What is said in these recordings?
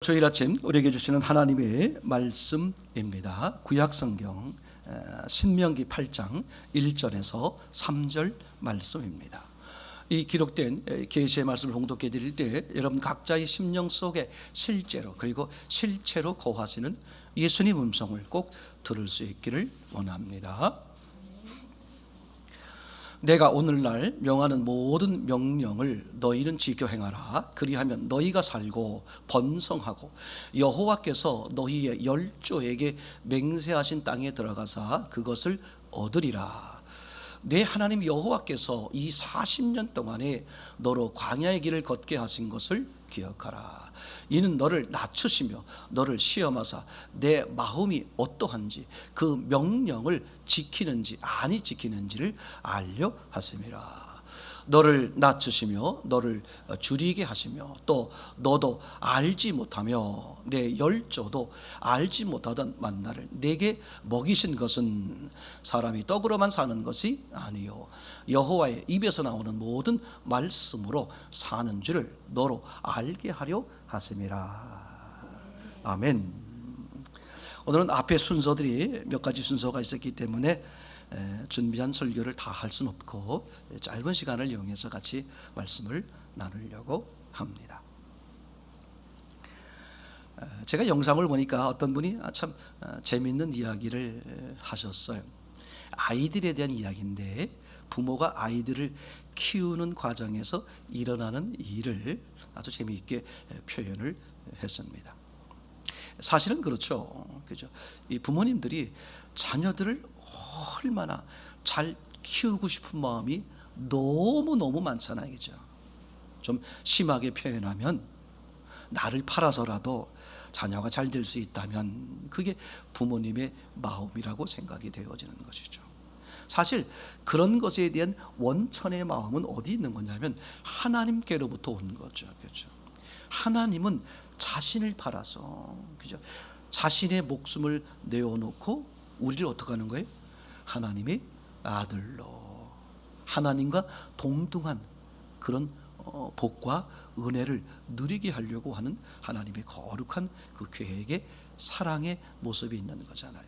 주일 아침 우리에게 주시는 하나님의 말씀입니다. 구약성경 신명기 8장 1절에서 3절 말씀입니다. 이 기록된 계시의 말씀을 봉독해 드릴 때 여러분 각자의 심령 속에 실제로 그리고 실체로 거하시는 예수님 음성을 꼭 들을 수 있기를 원합니다. 내가 오늘날 명하는 모든 명령을 너희는 지켜 행하라. 그리하면 너희가 살고 번성하고 여호와께서 너희의 열조에게 맹세하신 땅에 들어가사 그것을 얻으리라. 내 하나님 여호와께서 이 40년 동안에 너로 광야의 길을 걷게 하신 것을 기억하라. 이는 너를 낮추시며 너를 시험하사 내 마음이 어떠한지 그 명령을 지키는지 아니 지키는지를 알려 하심이라. 너를 낮추시며 너를 줄이게 하시며 또 너도 알지 못하며 내 열조도 알지 못하던 만나를 내게 먹이신 것은 사람이 떡으로만 사는 것이 아니요 여호와의 입에서 나오는 모든 말씀으로 사는 줄을 너로 알게 하려 하심이라. 아멘. 오늘은 앞에 순서들이 몇 가지 순서가 있었기 때문에 준비한 설교를 다 할 수는 없고 짧은 시간을 이용해서 같이 말씀을 나누려고 합니다. 제가 영상을 보니까 어떤 분이 참 재미있는 이야기를 하셨어요. 아이들에 대한 이야기인데 부모가 아이들을 키우는 과정에서 일어나는 일을 아주 재미있게 표현을 했습니다. 사실은 그렇죠. 그죠? 이 부모님들이 자녀들을 얼마나 잘 키우고 싶은 마음이 너무너무 많잖아요. 그죠? 좀 심하게 표현하면 나를 팔아서라도 자녀가 잘 될 수 있다면 그게 부모님의 마음이라고 생각이 되어지는 것이죠. 사실 그런 것에 대한 원천의 마음은 어디 있는 거냐면 하나님께로부터 온 거죠. 그렇죠? 하나님은 자신을 팔아서 그죠? 자신의 목숨을 내어놓고 우리를 어떻게 하는 거예요? 하나님의 아들로 하나님과 동등한 그런 복과 은혜를 누리게 하려고 하는 하나님의 거룩한 그 계획의 사랑의 모습이 있는 거잖아요.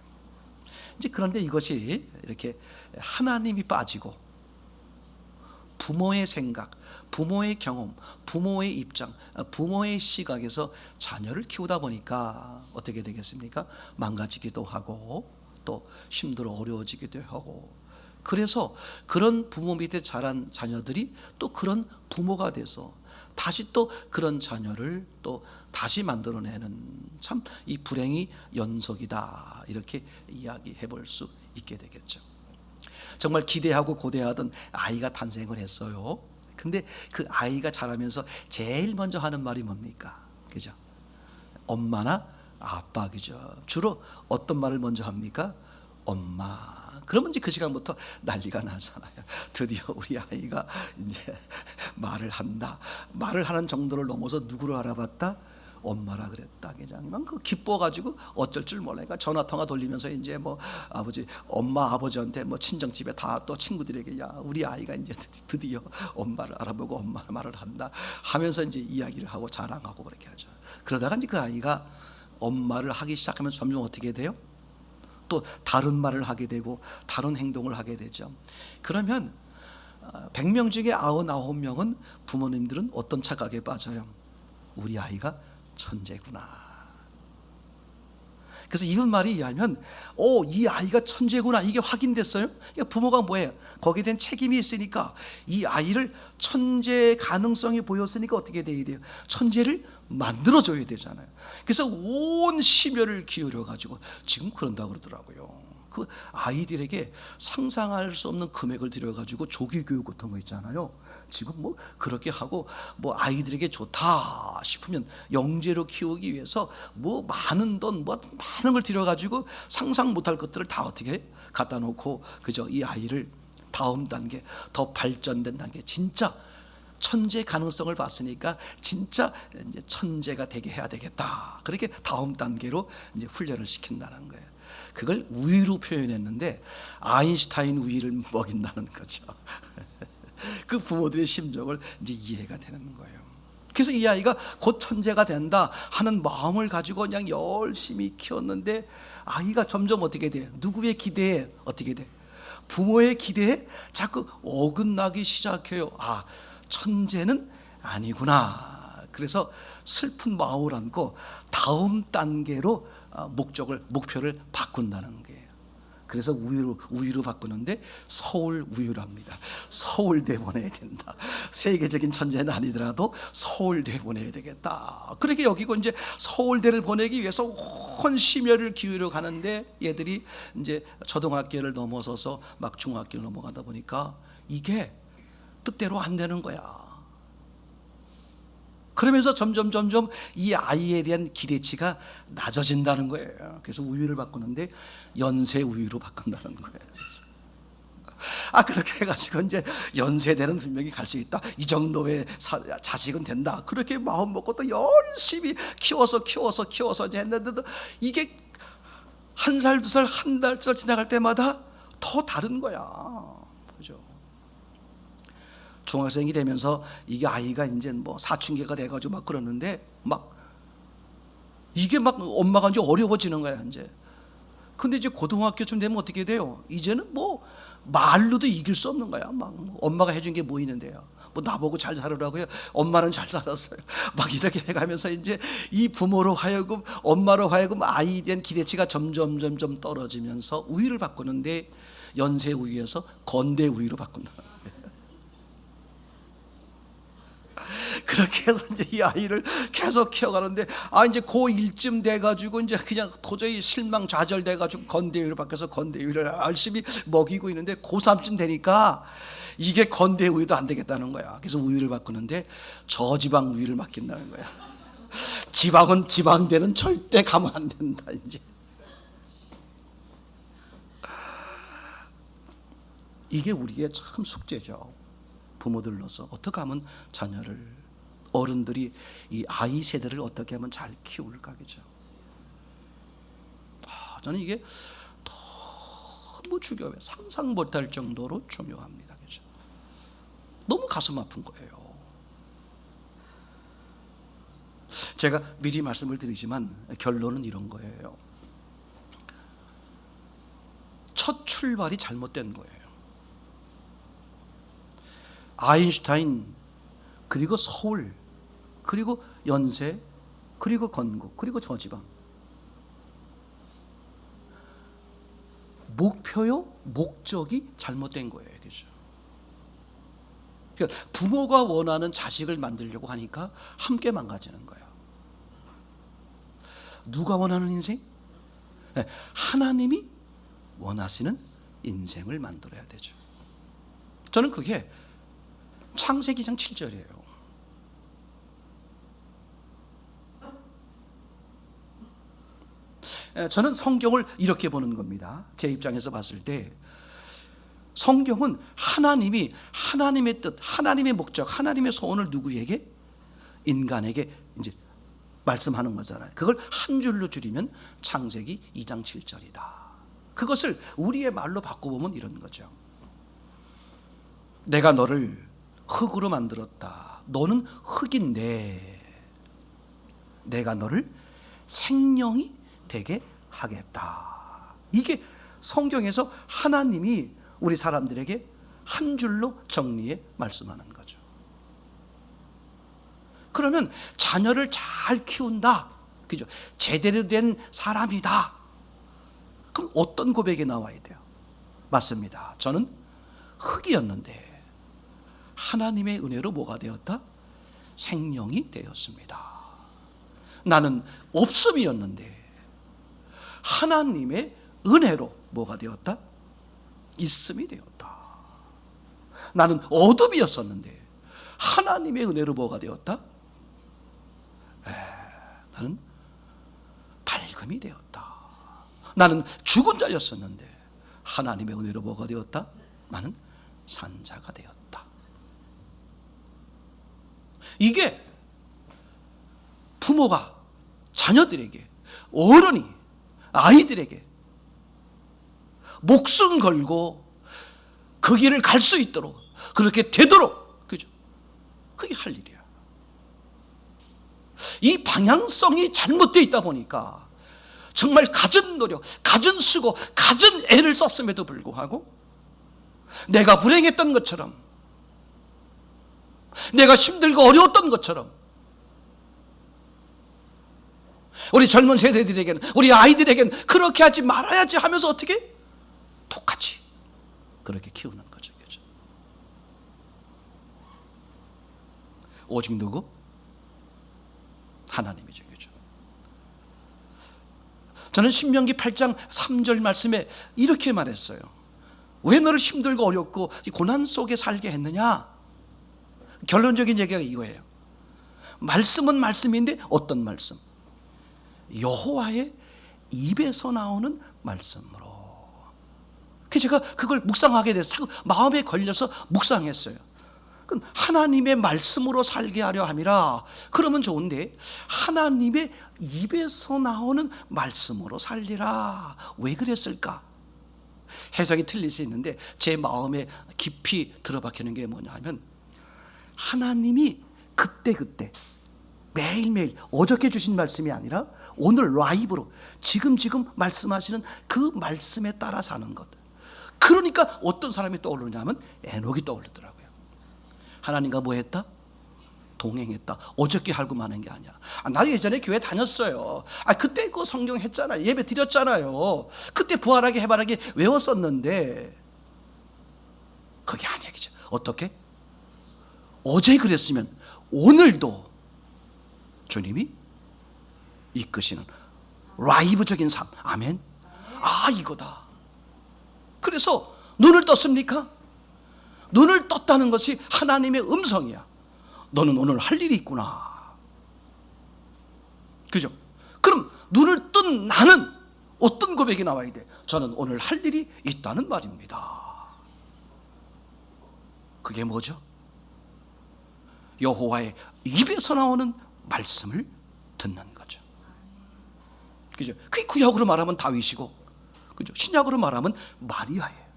이제 그런데 이것이 이렇게 하나님이 빠지고 부모의 생각, 부모의 경험, 부모의 입장, 부모의 시각에서 자녀를 키우다 보니까 어떻게 되겠습니까? 망가지기도 하고 또 힘들어 어려워지기도 하고 그래서 그런 부모 밑에 자란 자녀들이 또 그런 부모가 돼서 다시 또 그런 자녀를 또 다시 만들어내는 참 이 불행이 연속이다 이렇게 이야기해 볼 수 있게 되겠죠. 정말 기대하고 고대하던 아이가 탄생을 했어요. 근데 그 아이가 자라면서 제일 먼저 하는 말이 뭡니까? 그죠? 엄마나 아빠이죠. 주로 어떤 말을 먼저 합니까? 엄마. 그러면 이제 그 시간부터 난리가 나잖아요. 드디어 우리 아이가 이제 말을 한다. 말을 하는 정도를 넘어서 누구를 알아봤다? 엄마라 그랬다. 계장님은 그 기뻐가지고 어쩔 줄 몰라니까 전화 통화 돌리면서 이제 뭐 아버지, 엄마, 아버지한테 뭐 친정 집에 다 또 친구들에게 야 우리 아이가 이제 드디어 엄마를 알아보고 엄마 말을 한다 하면서 이제 이야기를 하고 자랑하고 그렇게 하죠. 그러다가 이제 그 아이가 엄마를 하기 시작하면 점점 어떻게 돼요? 또 다른 말을 하게 되고 다른 행동을 하게 되죠. 그러면 100명 중에 99명은 부모님들은 어떤 착각에 빠져요? 우리 아이가 천재구나. 그래서 이런 말이 이해하면 이 아이가 천재구나 이게 확인됐어요. 그러니까 부모가 뭐예요? 거기에 대한 책임이 있으니까 이 아이를 천재 가능성이 보였으니까 어떻게 돼야 돼요? 천재를 만들어줘야 되잖아요. 그래서 온 심혈을 기울여 가지고 지금 그런다고 그러더라고요. 그 아이들에게 상상할 수 없는 금액을 들여 가지고 조기 교육 같은 거 있잖아요. 지금 뭐 그렇게 하고 뭐 아이들에게 좋다 싶으면 영재로 키우기 위해서 뭐 많은 돈 뭐 많은 걸 들여 가지고 상상 못할 것들을 다 어떻게 갖다 놓고 그저 이 아이를 다음 단계 더 발전된 단계 진짜 천재 가능성을 봤으니까 진짜 이제 천재가 되게 해야 되겠다. 그렇게 다음 단계로 이제 훈련을 시킨다는 거예요. 그걸 우위로 표현했는데 아인슈타인 우위를 먹인다는 거죠. 그 부모들의 심정을 이제 이해가 되는 거예요. 그래서 이 아이가 곧 천재가 된다 하는 마음을 가지고 그냥 열심히 키웠는데 아이가 점점 어떻게 돼? 누구의 기대에 어떻게 돼? 부모의 기대에 자꾸 어긋나기 시작해요. 아, 천재는 아니구나. 그래서 슬픈 마음을 안고 다음 단계로 목표를 바꾼다는 거예요. 그래서 우유로 바꾸는데 서울 우유를 합니다. 서울대 보내야 된다. 세계적인 천재는 아니더라도 서울대 보내야 되겠다. 그렇게 여기고 이제 서울대를 보내기 위해서 온 심혈을 기울여 가는데 얘들이 이제 초등학교를 넘어서서 막 중학교를 넘어가다 보니까 이게 뜻대로 안 되는 거야. 그러면서 점점 이 아이에 대한 기대치가 낮아진다는 거예요. 그래서 우유를 바꾸는데 연세 우유로 바꾼다는 거예요. 그렇게 해가지고 이제 연세대는 분명히 갈 수 있다. 이 정도의 자식은 된다. 그렇게 마음 먹고 또 열심히 키워서 이제 했는데도 이게 한 살, 두 살, 한 달, 두 살 지나갈 때마다 더 다른 거야. 그죠? 중학생이 되면서 이게 아이가 이제 뭐 사춘기가 돼가지고 막 그러는데 막 이게 막 엄마가 이제 어려워지는 거야 이제. 근데 이제 고등학교쯤 되면 어떻게 돼요? 이제는 뭐 말로도 이길 수 없는 거야. 막 엄마가 해준 게 뭐 있는데요? 뭐 나보고 잘 살으라고요? 엄마는 잘 살았어요. 막 이렇게 해가면서 이제 이 부모로 하여금 엄마로 하여금 아이에 대한 기대치가 점점 떨어지면서 우유를 바꾸는데 연세 우유에서 건대 우유로 바꾼다. 그렇게 해서 이제 이 아이를 계속 키워가는데 이제 고1쯤 돼가지고 이제 그냥 도저히 실망 좌절돼가지고 건대우유를 바뀌어서 건대우유를 열심히 먹이고 있는데 고3쯤 되니까 이게 건대우유도 안 되겠다는 거야. 그래서 우유를 바꾸는데 저지방 우유를 맡긴다는 거야. 지방은 지방대는 절대 가면 안 된다 이제. 이게 우리의 참 숙제죠. 부모들로서 어떻게 하면 자녀를, 어른들이 이 아이 세대를 어떻게 하면 잘 키울까, 그죠? 저는 이게 너무 중요해요. 상상 못할 정도로 중요합니다, 그죠? 너무 가슴 아픈 거예요. 제가 미리 말씀을 드리지만 결론은 이런 거예요. 첫 출발이 잘못된 거예요. 아인슈타인, 그리고 서울, 그리고 연세, 그리고 건국, 그리고 저지방. 목표요, 목적이 잘못된 거예요. 그죠? 그러니까 부모가 원하는 자식을 만들려고 하니까 함께 망가지는 거예요. 누가 원하는 인생? 하나님이 원하시는 인생을 만들어야 되죠. 저는 그게 창세기 2장 7절이에요. 저는 성경을 이렇게 보는 겁니다. 제 입장에서 봤을 때 성경은 하나님이 하나님의 뜻, 하나님의 목적, 하나님의 소원을 누구에게? 인간에게 이제 말씀하는 거잖아요. 그걸 한 줄로 줄이면 창세기 2장 7절이다. 그것을 우리의 말로 바꿔보면 이런 거죠. 내가 너를 흙으로 만들었다. 너는 흙인데 내가 너를 생명이 되게 하겠다. 이게 성경에서 하나님이 우리 사람들에게 한 줄로 정리해 말씀하는 거죠. 그러면 자녀를 잘 키운다, 그죠? 제대로 된 사람이다. 그럼 어떤 고백이 나와야 돼요? 맞습니다. 저는 흙이었는데 하나님의 은혜로 뭐가 되었다? 생명이 되었습니다. 나는 없음이었는데 하나님의 은혜로 뭐가 되었다? 있음이 되었다. 나는 어둠이었었는데 하나님의 은혜로 뭐가 되었다? 나는 밝음이 되었다. 나는 죽은 자였었는데 하나님의 은혜로 뭐가 되었다? 나는 산 자가 되었다. 이게 부모가 자녀들에게, 어른이 아이들에게 목숨 걸고 그 길을 갈 수 있도록, 그렇게 되도록, 그죠? 그게 할 일이야. 이 방향성이 잘못되어 있다 보니까 정말 갖은 노력, 갖은 수고, 갖은 애를 썼음에도 불구하고 내가 불행했던 것처럼, 내가 힘들고 어려웠던 것처럼 우리 젊은 세대들에게는, 우리 아이들에게는 그렇게 하지 말아야지 하면서 어떻게? 똑같이 그렇게 키우는 거죠. 그죠? 오직 누구? 하나님이죠. 그죠? 저는 신명기 8장 3절 말씀에 이렇게 말했어요. 왜 너를 힘들고 어렵고 이 고난 속에 살게 했느냐? 결론적인 얘기가 이거예요. 말씀은 말씀인데 어떤 말씀? 여호와의 입에서 나오는 말씀으로. 그래서 제가 그걸 묵상하게 돼서 마음에 걸려서 묵상했어요. 하나님의 말씀으로 살게 하려 함이라. 그러면 좋은데 하나님의 입에서 나오는 말씀으로 살리라. 왜 그랬을까? 해석이 틀릴 수 있는데 제 마음에 깊이 들어박히는 게 뭐냐 하면, 하나님이 그때그때 매일매일 어저께 주신 말씀이 아니라 오늘 라이브로 지금 말씀하시는 그 말씀에 따라 사는 것. 그러니까 어떤 사람이 떠오르냐면 에녹이 떠오르더라고요. 하나님과 뭐 했다? 동행했다. 어저께 하고 마는 게 아니야. 나 예전에 교회 다녔어요. 그때 그 성경 했잖아요. 예배 드렸잖아요. 그때 부활하게 해바라기 외웠었는데 그게 아니야. 그죠? 어떻게? 어제 그랬으면 오늘도 주님이 이끄시는 라이브적인 삶. 아멘. 이거다. 그래서 눈을 떴습니까? 눈을 떴다는 것이 하나님의 음성이야. 너는 오늘 할 일이 있구나. 그죠? 그럼 눈을 뜬 나는 어떤 고백이 나와야 돼? 저는 오늘 할 일이 있다는 말입니다. 그게 뭐죠? 여호와의 입에서 나오는 말씀을 듣는 거죠. 그죠? 그게 구약으로 말하면 다윗이고, 그죠? 신약으로 말하면 마리아예요.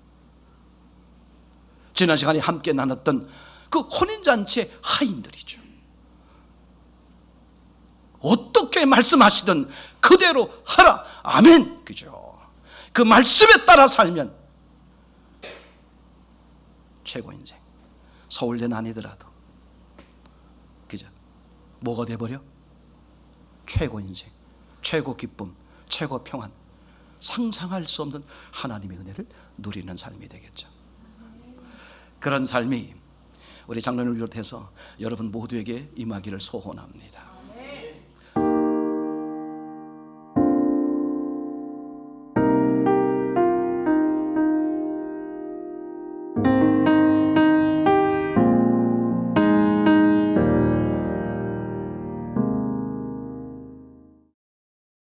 지난 시간에 함께 나눴던 그 혼인잔치의 하인들이죠. 어떻게 말씀하시든 그대로 하라. 아멘. 그죠? 그 말씀에 따라 살면 최고 인생. 서울대는 아니더라도, 그죠? 뭐가 돼버려? 최고 인생, 최고 기쁨, 최고 평안, 상상할 수 없는 하나님의 은혜를 누리는 삶이 되겠죠. 그런 삶이 우리 장로님을 비롯해서 여러분 모두에게 임하기를 소원합니다.